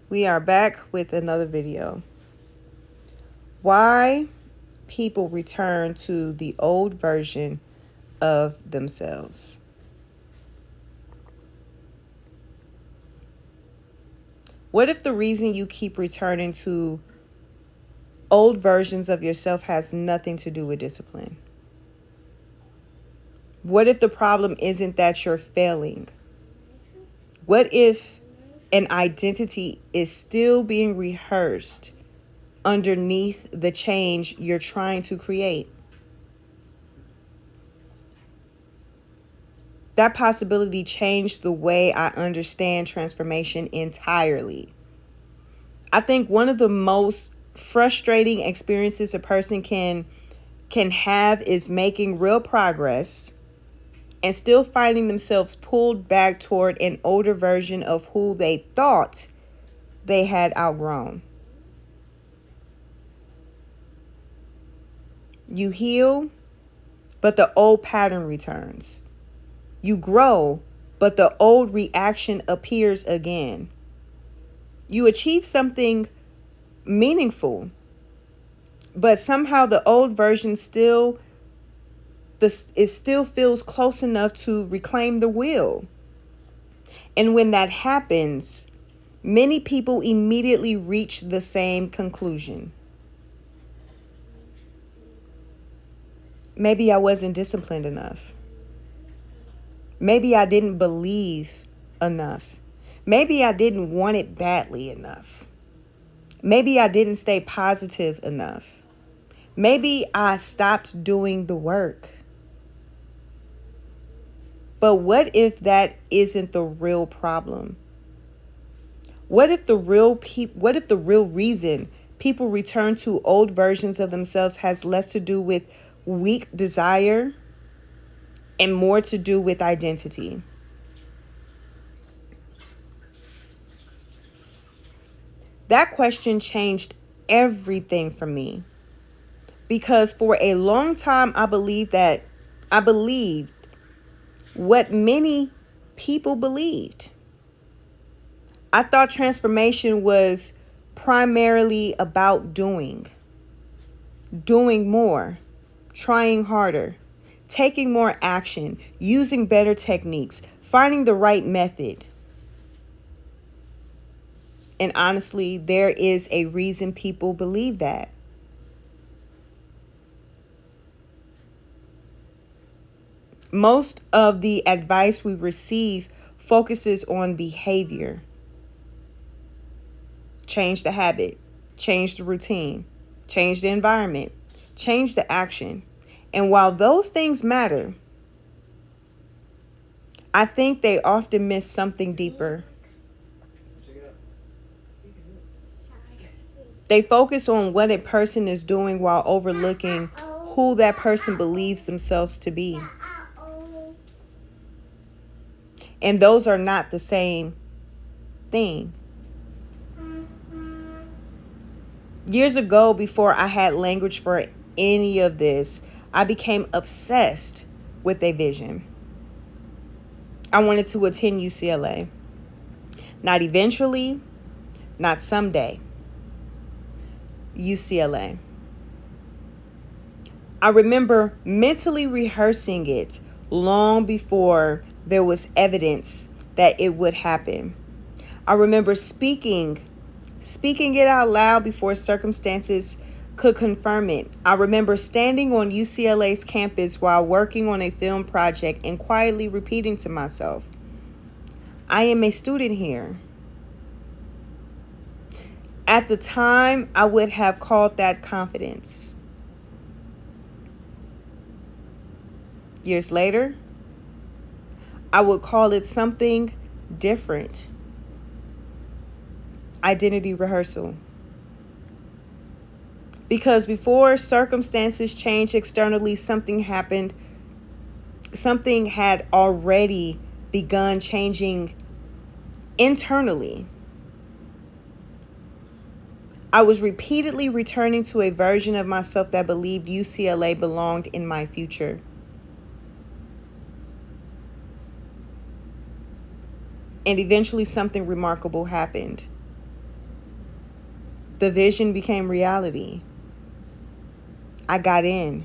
We are back with another video. Why people return to the old version of themselves. What if the reason you keep returning to old versions of yourself has nothing to do with discipline? What if the problem isn't that you're failing? What if an identity is still being rehearsed underneath the change you're trying to create? That possibility changed the way I understand transformation entirely. I think one of the most frustrating experiences a person can have is making real progress and still finding themselves pulled back toward an older version of who they thought they had outgrown. You heal, but the old pattern returns. You grow, but the old reaction appears again. You achieve something meaningful, but somehow the old version still feels close enough to reclaim the wheel. And when that happens, many people immediately reach the same conclusion. Maybe I wasn't disciplined enough. Maybe I didn't believe enough. Maybe I didn't want it badly enough. Maybe I didn't stay positive enough. Maybe I stopped doing the work. But what if that isn't the real problem? What if the real reason people return to old versions of themselves has less to do with weak desire and more to do with identity? That question changed everything for me, because for a long time I believed what many people believed. I thought transformation was primarily about doing more, trying harder, taking more action, using better techniques, finding the right method. And honestly, there is a reason people believe that. Most of the advice we receive focuses on behavior. Change the habit, change the routine, change the environment, change the action. And while those things matter, I think they often miss something deeper. They focus on what a person is doing while overlooking who that person believes themselves to be. And those are not the same thing. Years ago, before I had language for any of this, I became obsessed with a vision. I wanted to attend UCLA. Not eventually, not someday. UCLA. I remember mentally rehearsing it long before there was evidence that it would happen. I remember speaking it out loud before circumstances could confirm it. I remember standing on UCLA's campus while working on a film project and quietly repeating to myself, I am a student here. At the time, I would have called that confidence. Years later, I would call it something different. Identity rehearsal. Because before circumstances change externally, something happened. Something had already begun changing internally. I was repeatedly returning to a version of myself that believed UCLA belonged in my future. And eventually something remarkable happened. The vision became reality. I got in.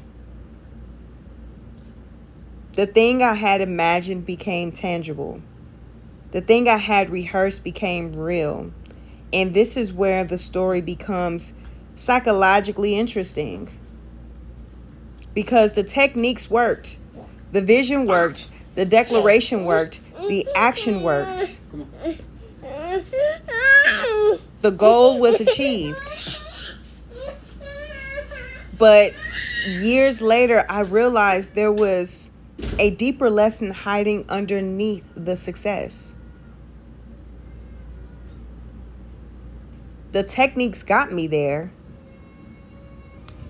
The thing I had imagined became tangible. The thing I had rehearsed became real. And this is where the story becomes psychologically interesting. Because the techniques worked. The vision worked. The declaration worked. The action worked. The goal was achieved. But years later, I realized there was a deeper lesson hiding underneath the success. The techniques got me there.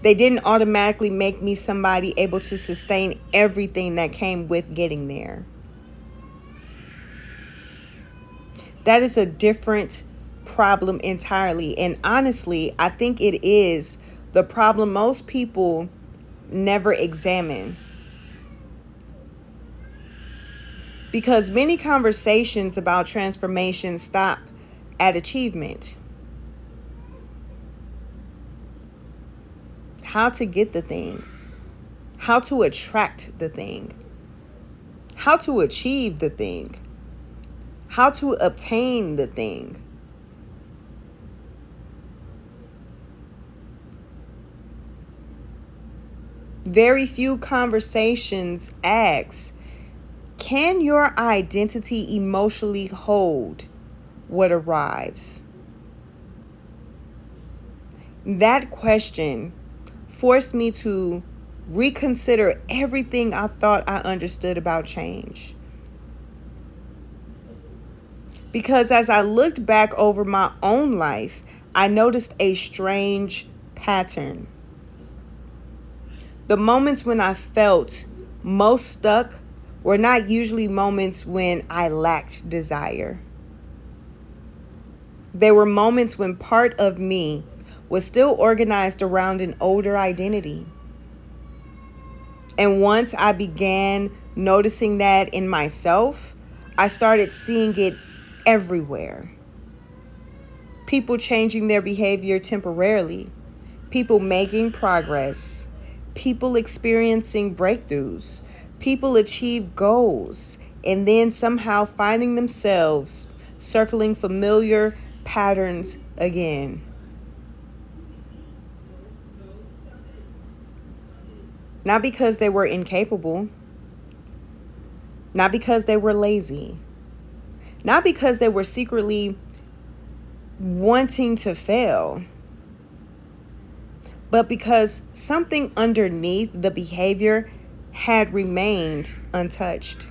They didn't automatically make me somebody able to sustain everything that came with getting there. That is a different problem entirely. And honestly, I think it is the problem most people never examine. Because many conversations about transformation stop at achievement. How to get the thing. How to attract the thing. How to achieve the thing. How to obtain the thing. Very few conversations ask, can your identity emotionally hold what arrives? That question forced me to reconsider everything I thought I understood about change. Because as I looked back over my own life, I noticed a strange pattern. The moments when I felt most stuck were not usually moments when I lacked desire. They were moments when part of me was still organized around an older identity. And once I began noticing that in myself, I started seeing it everywhere. People changing their behavior temporarily, people making progress, people experiencing breakthroughs, people achieve goals, and then somehow finding themselves circling familiar patterns again. Not because they were incapable, not because they were lazy, not because they were secretly wanting to fail, but because something underneath the behavior had remained untouched.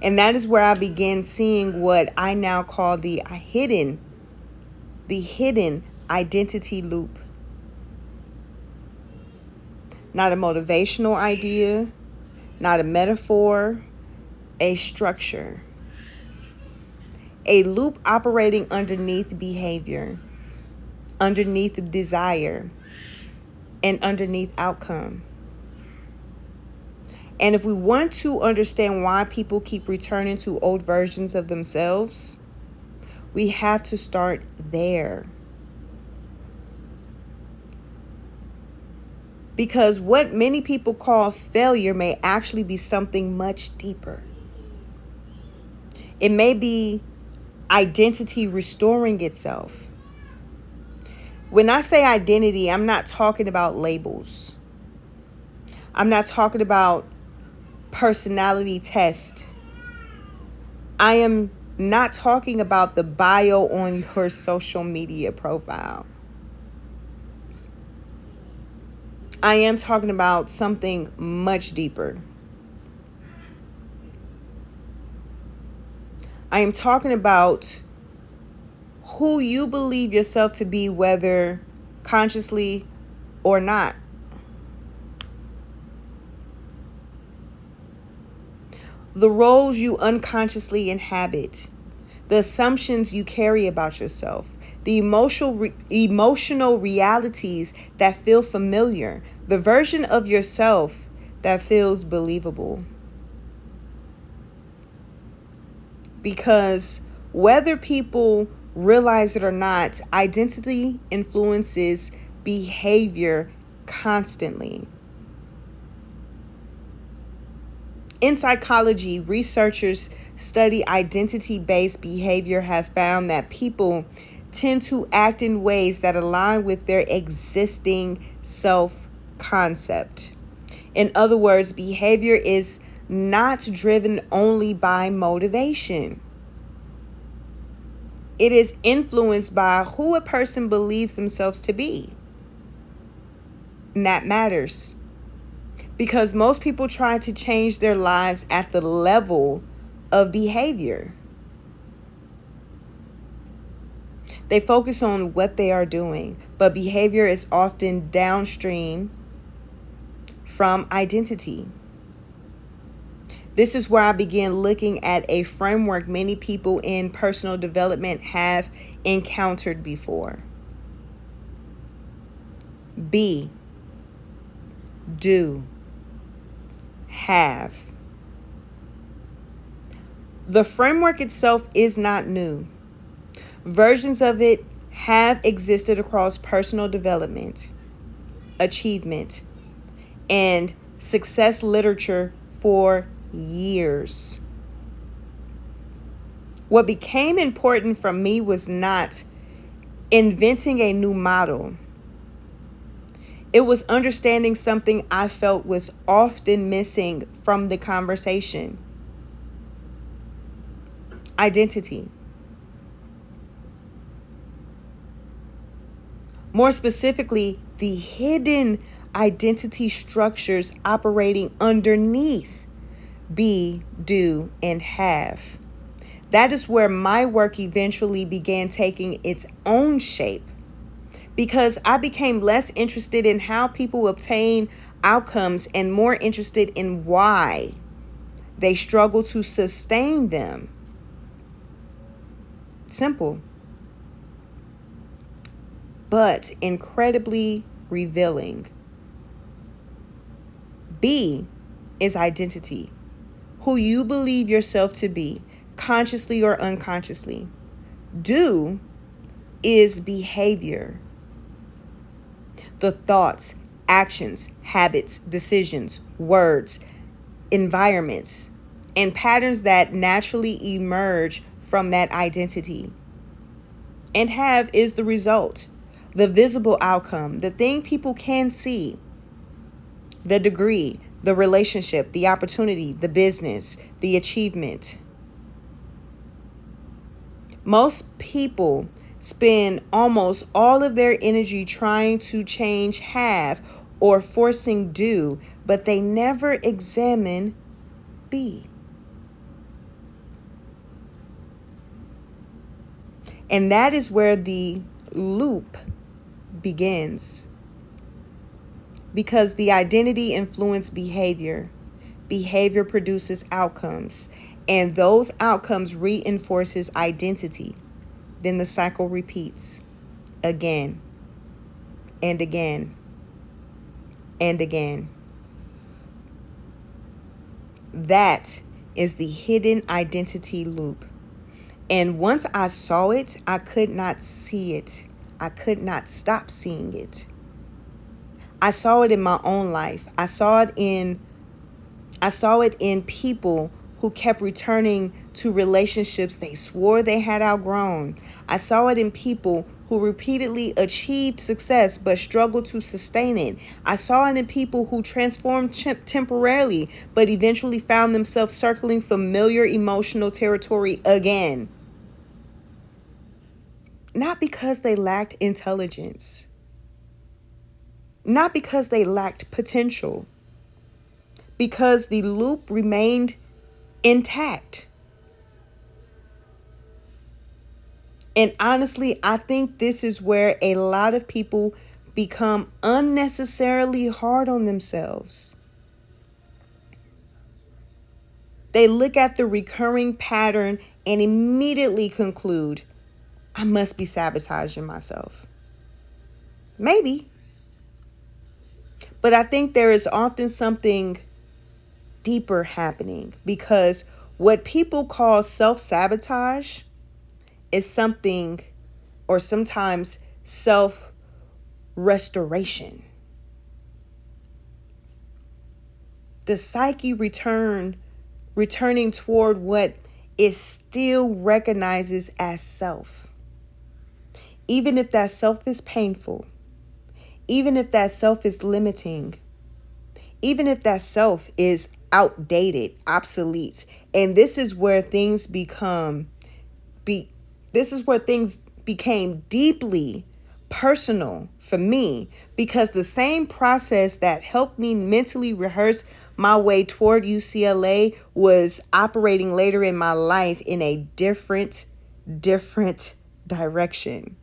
And that is where I began seeing what I now call the hidden identity loop. Not a motivational idea, not a metaphor, a structure. A loop operating underneath behavior, underneath desire, and underneath outcome. And if we want to understand why people keep returning to old versions of themselves, we have to start there. Because what many people call failure may actually be something much deeper. It may be identity restoring itself. When I say identity, I'm not talking about labels. I'm not talking about personality test. I am not talking about the bio on your social media profile. I am talking about something much deeper. I am talking about who you believe yourself to be, whether consciously or not. The roles you unconsciously inhabit, the assumptions you carry about yourself, the emotional realities that feel familiar, the version of yourself that feels believable. Because whether people Realize it or not, identity influences behavior constantly. In psychology, researchers study identity-based behavior have found that people tend to act in ways that align with their existing self-concept. In other words, behavior is not driven only by motivation. It is influenced by who a person believes themselves to be. And that matters. Because most people try to change their lives at the level of behavior. They focus on what they are doing, but behavior is often downstream from identity. This is where I began looking at a framework many people in personal development have encountered before. Be, do, have. The framework itself is not new. Versions of it have existed across personal development, achievement, and success literature for years. What became important for me was not inventing a new model. It was understanding something I felt was often missing from the conversation. Identity. More specifically, the hidden identity structures operating underneath be, do, and have. That is where my work eventually began taking its own shape, because I became less interested in how people obtain outcomes and more interested in why they struggle to sustain them. Simple, but incredibly revealing. Be is identity, who you believe yourself to be, consciously or unconsciously. Do is behavior, the thoughts, actions, habits, decisions, words, environments, and patterns that naturally emerge from that identity. And have is the result, the visible outcome, the thing people can see, the degree, the relationship, the opportunity, the business, the achievement. Most people spend almost all of their energy trying to change have or forcing do, but they never examine be. And that is where the loop begins. Because the identity influences behavior. Behavior produces outcomes. And those outcomes reinforces identity. Then the cycle repeats again and again and again. That is the hidden identity loop. And once I saw it, I could not see it. I could not stop seeing it. I saw it in my own life. I saw it in people who kept returning to relationships they swore they had outgrown. I saw it in people who repeatedly achieved success but struggled to sustain it. I saw it in people who transformed temporarily but eventually found themselves circling familiar emotional territory again. Not because they lacked intelligence. Not because they lacked potential. Because the loop remained intact. And honestly, I think this is where a lot of people become unnecessarily hard on themselves. They look at the recurring pattern and immediately conclude, I must be sabotaging myself. Maybe. But I think there is often something deeper happening, because what people call self-sabotage is something, or sometimes self restoration. The psyche returning toward what it still recognizes as self. Even if that self is painful, even if that self is limiting, even if that self is outdated, obsolete. And this is where things became deeply personal for me, because the same process that helped me mentally rehearse my way toward UCLA was operating later in my life in a different direction.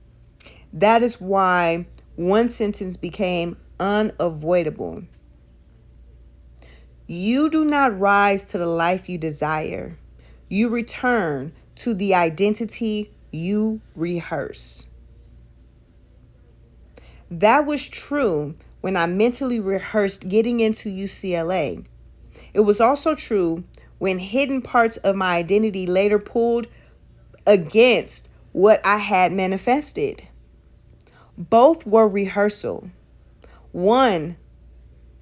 That is why one sentence became unavoidable. You do not rise to the life you desire. You return to the identity you rehearse. That was true when I mentally rehearsed getting into UCLA. It was also true when hidden parts of my identity later pulled against what I had manifested. Both were rehearsal. One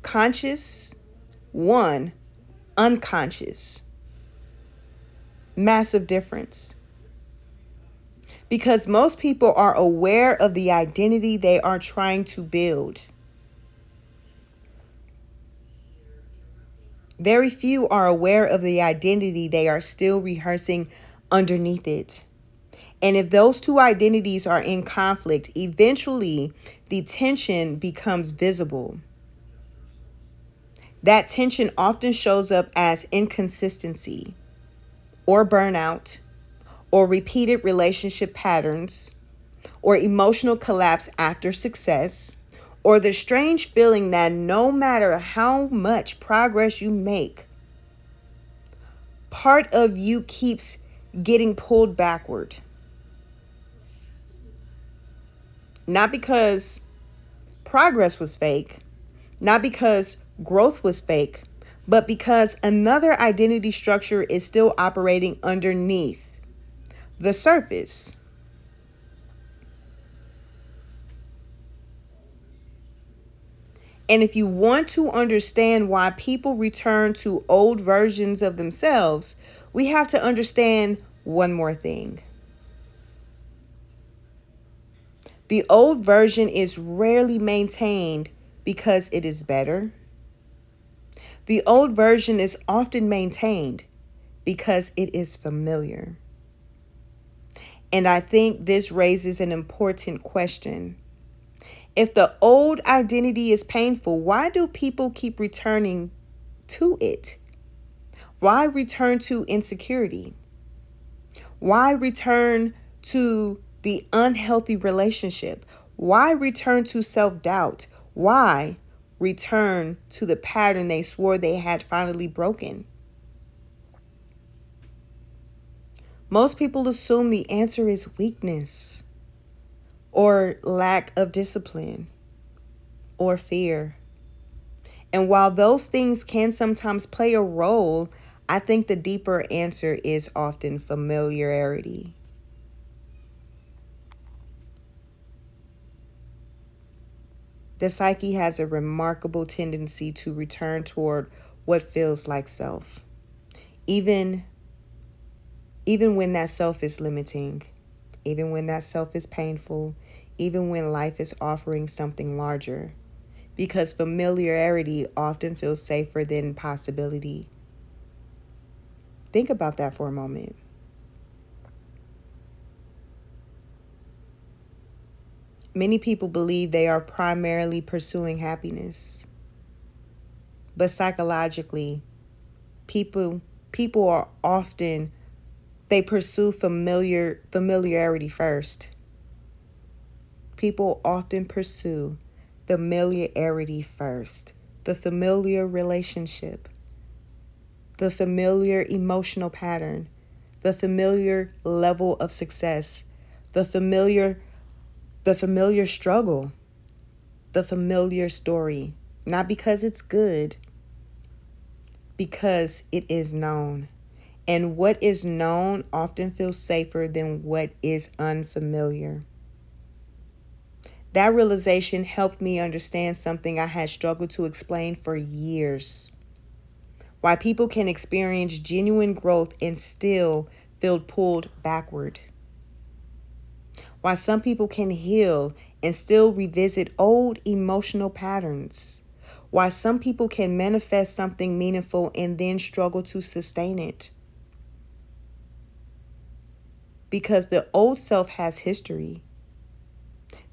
conscious, one unconscious. Massive difference. Because most people are aware of the identity they are trying to build. Very few are aware of the identity they are still rehearsing underneath it. And if those two identities are in conflict, eventually the tension becomes visible. That tension often shows up as inconsistency, or burnout, or repeated relationship patterns, or emotional collapse after success, or the strange feeling that no matter how much progress you make, part of you keeps getting pulled backward. Not because progress was fake, not because growth was fake, but because another identity structure is still operating underneath the surface. And if you want to understand why people return to old versions of themselves, we have to understand one more thing. The old version is rarely maintained because it is better. The old version is often maintained because it is familiar. And I think this raises an important question. If the old identity is painful, why do people keep returning to it? Why return to insecurity? Why return to the unhealthy relationship? Why return to self-doubt? Why return to the pattern they swore they had finally broken? Most people assume the answer is weakness, or lack of discipline, or fear. And while those things can sometimes play a role, I think the deeper answer is often familiarity. The psyche has a remarkable tendency to return toward what feels like self, even when that self is limiting, even when that self is painful, even when life is offering something larger, because familiarity often feels safer than possibility. Think about that for a moment. Many people believe they are primarily pursuing happiness, but psychologically, people are often, they pursue familiarity first. People often pursue familiarity first. The familiar relationship, the familiar emotional pattern, the familiar level of success, the familiar struggle, the familiar story. Not because it's good, because it is known. And what is known often feels safer than what is unfamiliar. That realization helped me understand something I had struggled to explain for years. Why people can experience genuine growth and still feel pulled backward. Why some people can heal and still revisit old emotional patterns. Why some people can manifest something meaningful and then struggle to sustain it. Because the old self has history.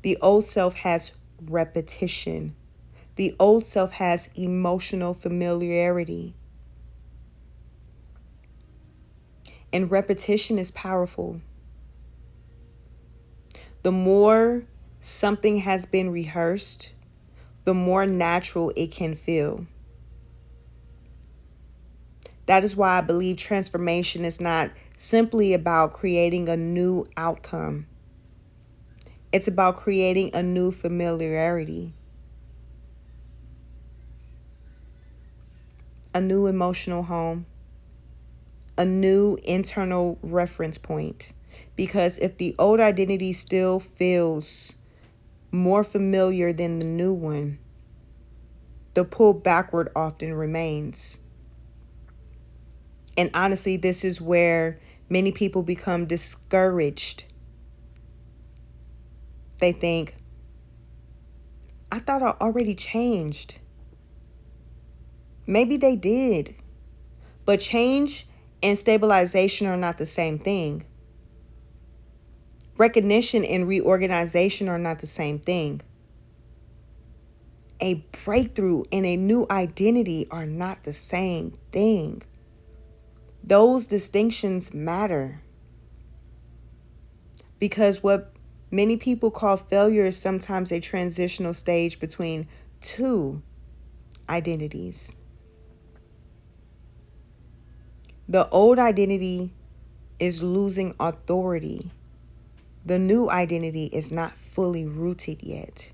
The old self has repetition. The old self has emotional familiarity. And repetition is powerful. The more something has been rehearsed, the more natural it can feel. That is why I believe transformation is not simply about creating a new outcome. It's about creating a new familiarity, a new emotional home, a new internal reference point. Because if the old identity still feels more familiar than the new one, the pull backward often remains. And honestly, this is where many people become discouraged. They think, I thought I already changed. Maybe they did. But change and stabilization are not the same thing. Recognition and reorganization are not the same thing. A breakthrough and a new identity are not the same thing. Those distinctions matter. Because what many people call failure is sometimes a transitional stage between two identities. The old identity is losing authority. The new identity is not fully rooted yet.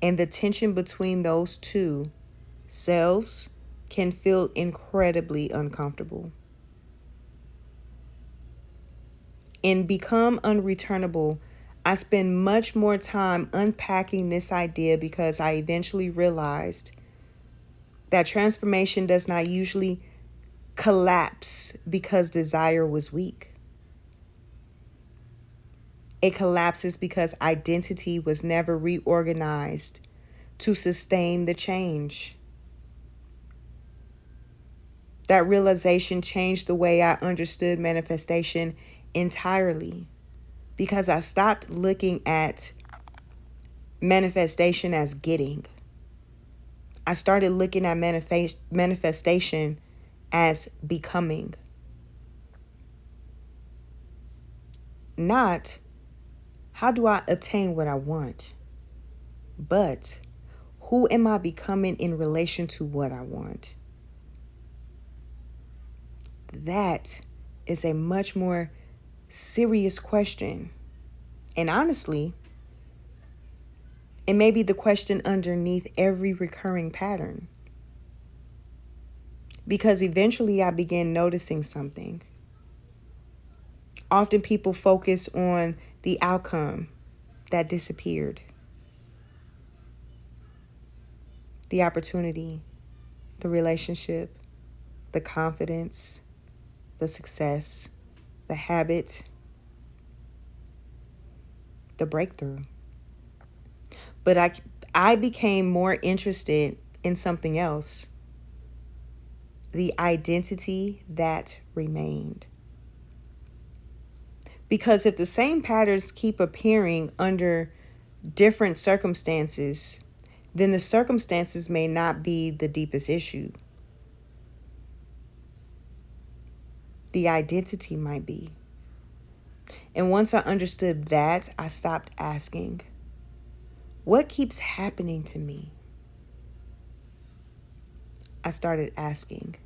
And the tension between those two selves can feel incredibly uncomfortable. In Become Unreturnable, I spend much more time unpacking this idea because I eventually realized that transformation does not usually collapse because desire was weak. It collapses because identity was never reorganized to sustain the change. That realization changed the way I understood manifestation entirely because I stopped looking at manifestation as getting. I started looking at manifestation as becoming. Not how do I obtain what I want, but who am I becoming in relation to what I want? That is a much more serious question. And honestly, it may be the question underneath every recurring pattern. Because eventually I began noticing something. Often people focus on the outcome that disappeared, the opportunity, the relationship, the confidence, the success, the habit, the breakthrough. But I became more interested in something else, the identity that remained. Because if the same patterns keep appearing under different circumstances, then the circumstances may not be the deepest issue. The identity might be. And once I understood that, I stopped asking, what keeps happening to me? I started asking,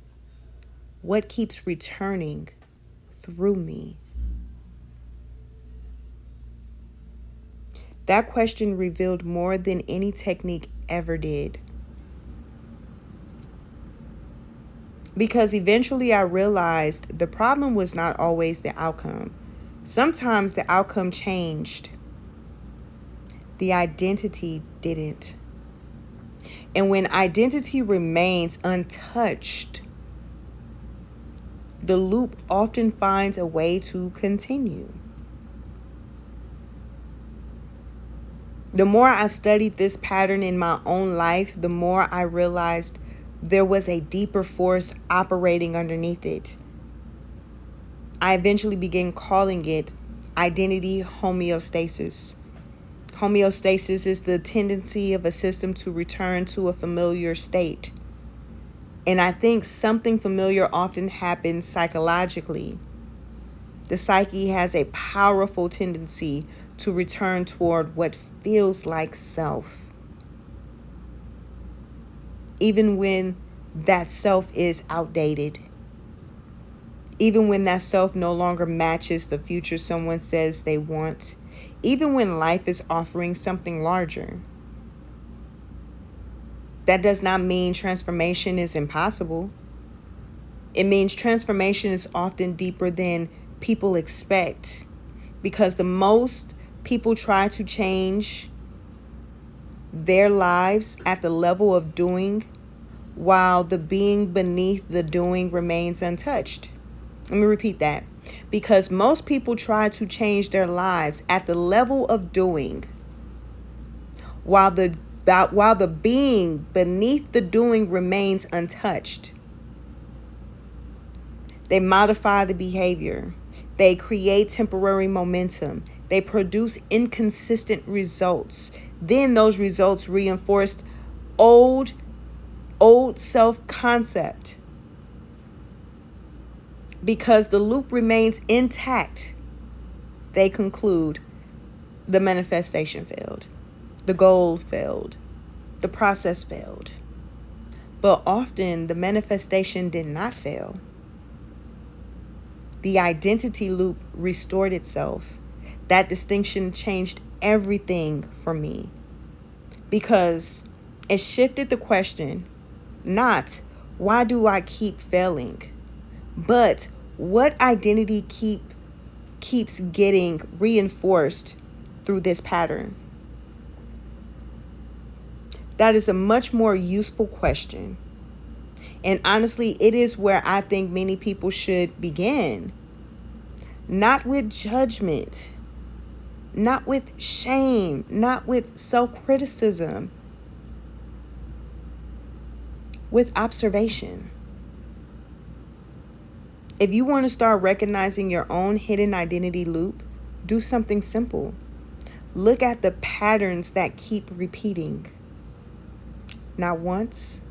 what keeps returning through me? That question revealed more than any technique ever did. Because eventually I realized the problem was not always the outcome. Sometimes the outcome changed, the identity didn't. And when identity remains untouched, the loop often finds a way to continue. The more I studied this pattern in my own life, the more I realized there was a deeper force operating underneath it. I eventually began calling it identity homeostasis. Homeostasis is the tendency of a system to return to a familiar state. And I think something familiar often happens psychologically. The psyche has a powerful tendency to return toward what feels like self, even when that self is outdated, even when that self no longer matches the future someone says they want, even when life is offering something larger. That does not mean transformation is impossible. It means transformation is often deeper than people expect, because the most people try to change their lives at the level of doing, while the being beneath the doing remains untouched. Let me repeat that. Because most people try to change their lives at the level of doing, while the being beneath the doing remains untouched. They modify the behavior. They create temporary momentum. They produce inconsistent results. Then those results reinforced old self-concept. Because the loop remains intact, they conclude the manifestation failed. The goal failed. The process failed. But often the manifestation did not fail. The identity loop restored itself. That distinction changed everything for me, because it shifted the question, not why do I keep failing, but what identity keeps getting reinforced through this pattern. That is a much more useful question. And honestly, it is where I think many people should begin. Not with judgment, not with shame, not with self-criticism, with observation. If you want to start recognizing your own hidden identity loop, do something simple. Look at the patterns that keep repeating. Not once,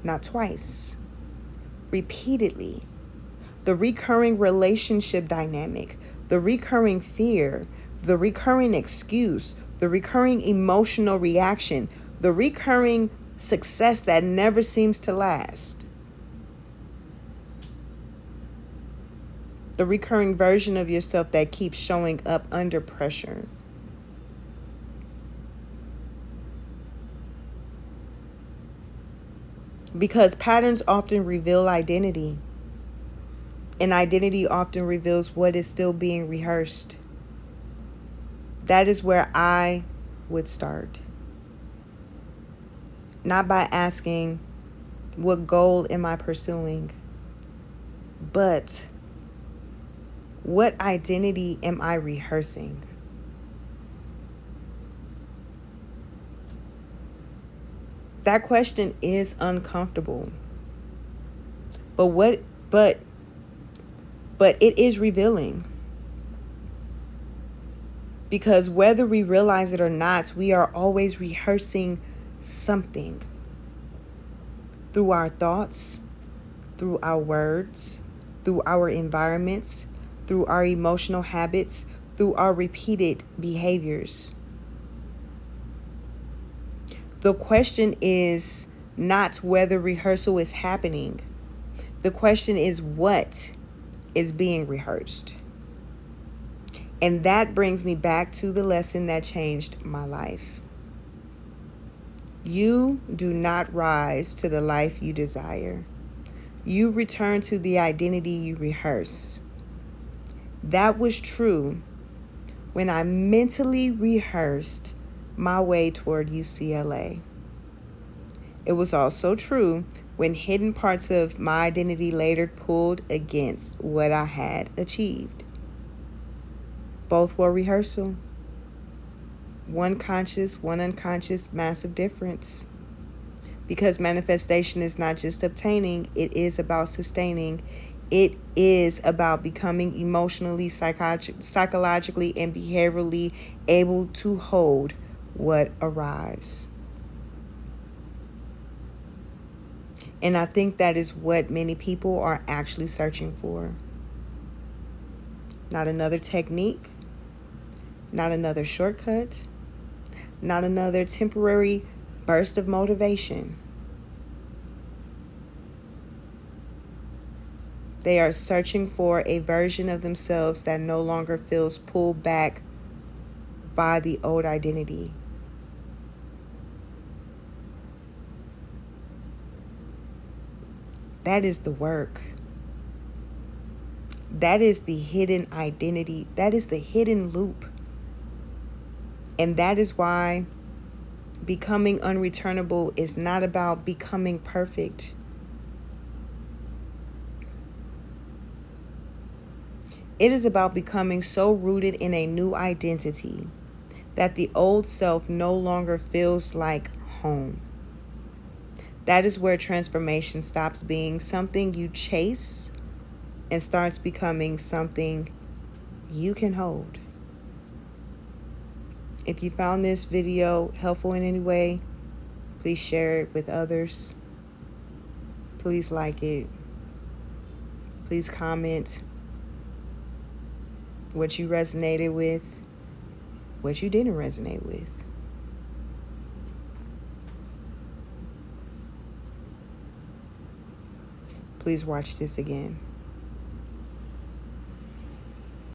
not twice, repeatedly. The recurring relationship dynamic, the recurring fear, the recurring excuse, the recurring emotional reaction, the recurring success that never seems to last, the recurring version of yourself that keeps showing up under pressure. Because patterns often reveal identity, and identity often reveals what is still being rehearsed. That is where I would start. Not by asking, what goal am I pursuing? But what identity am I rehearsing? That question is uncomfortable. But it is revealing. Because whether we realize it or not, we are always rehearsing something. Through our thoughts, through our words, through our environments, through our emotional habits, through our repeated behaviors. The question is not whether rehearsal is happening. The question is what is being rehearsed. And that brings me back to the lesson that changed my life. You do not rise to the life you desire. You return to the identity you rehearse. That was true when I mentally rehearsed my way toward UCLA. It was also true when hidden parts of my identity later pulled against what I had achieved. Both were rehearsal. One conscious, one unconscious, massive difference. Because manifestation is not just obtaining, it is about sustaining. It is about becoming emotionally, psychologically, and behaviorally able to hold what arrives. And I think that is what many people are actually searching for. Not another technique, not another shortcut, not another temporary burst of motivation. They are searching for a version of themselves that no longer feels pulled back by the old identity. That is the work. That is the hidden identity. That is the hidden loop. And that is why becoming unreturnable is not about becoming perfect. It is about becoming so rooted in a new identity that the old self no longer feels like home. That is where transformation stops being something you chase and starts becoming something you can hold. If you found this video helpful in any way, please share it with others. Please like it. Please comment what you resonated with, what you didn't resonate with. Please watch this again.